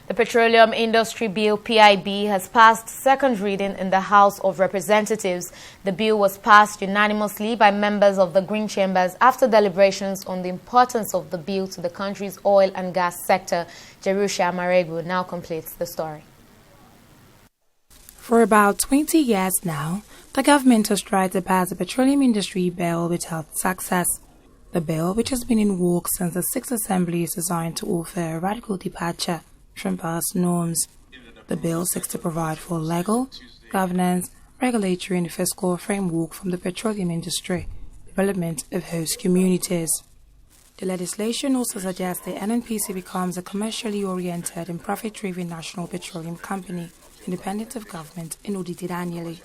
The Petroleum Industry Bill PIB has passed second reading in the House of Representatives. The bill was passed unanimously by members of the Green Chambers after deliberations on the importance of the bill to the country's oil and gas sector. Jerusha Maregu now completes the story. For about 20 years now, the government has tried to pass the Petroleum Industry Bill without success. The bill, which has been in work since the 6th Assembly, is designed to offer a radical departure from past norms. The bill seeks to provide for legal, governance, regulatory and fiscal framework from the petroleum industry, development of host communities. The legislation also suggests the NNPC becomes a commercially oriented and profit-driven national petroleum company, independent of government and audited annually.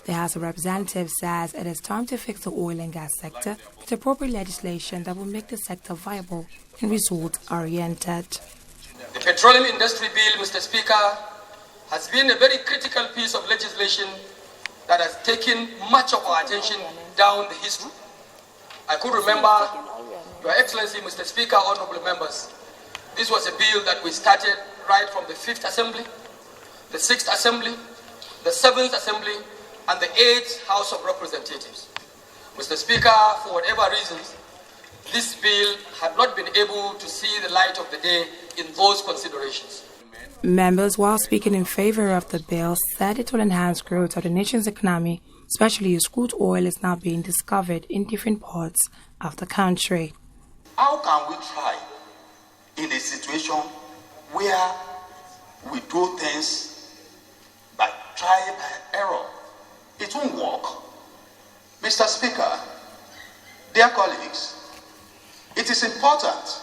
The House of Representatives says it is time to fix the oil and gas sector with appropriate legislation that will make the sector viable and result-oriented. The Petroleum Industry Bill, Mr. Speaker, has been a very critical piece of legislation that has taken much of our attention down the history. I could remember, Your Excellency, Mr. Speaker, honorable members, this was a bill that we started right from the 5th Assembly, the 6th Assembly, the 7th Assembly, and the 8th House of Representatives. Mr. Speaker, for whatever reasons, this bill had not been able to see the light of the day in those considerations. Members, while speaking in favor of the bill, said it will enhance growth of the nation's economy, especially as crude oil is now being discovered in different parts of the country. How can we try in a situation where we do things by trial by error? It won't work. Mr. Speaker, dear colleagues, it is important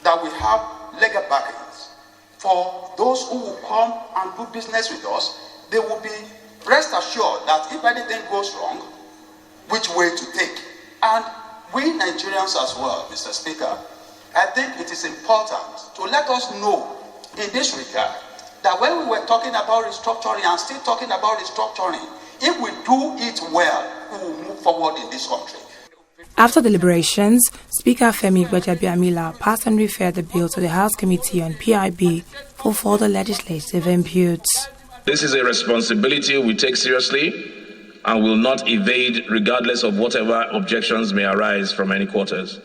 that we have legal backings for those who will come and do business with us. They will be rest assured that if anything goes wrong, which way to take. And we Nigerians as well, Mr. Speaker, I think it is important to let us know in this regard that when we were talking about restructuring and still talking about restructuring, if we do it well, we will move forward in this country. After deliberations, Speaker Femi Gbajabiamila passed and referred the bill to the House Committee on PIB for further legislative inputs. This is a responsibility we take seriously and will not evade regardless of whatever objections may arise from any quarters.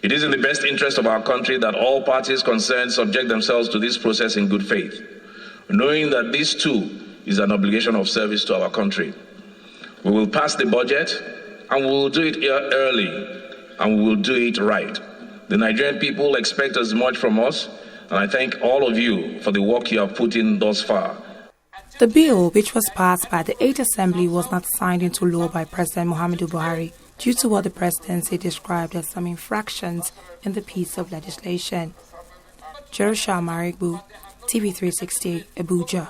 It is in the best interest of our country that all parties concerned subject themselves to this process in good faith, knowing that this too is an obligation of service to our country. We will pass the budget and we will do it early and we will do it right. The Nigerian people expect as much from us, and I thank all of you for the work you have put in thus far. The bill, which was passed by the 8th Assembly, was not signed into law by President Muhammadu Buhari due to what the presidency described as some infractions in the piece of legislation. Jerusha Maregu, TV 360, Abuja.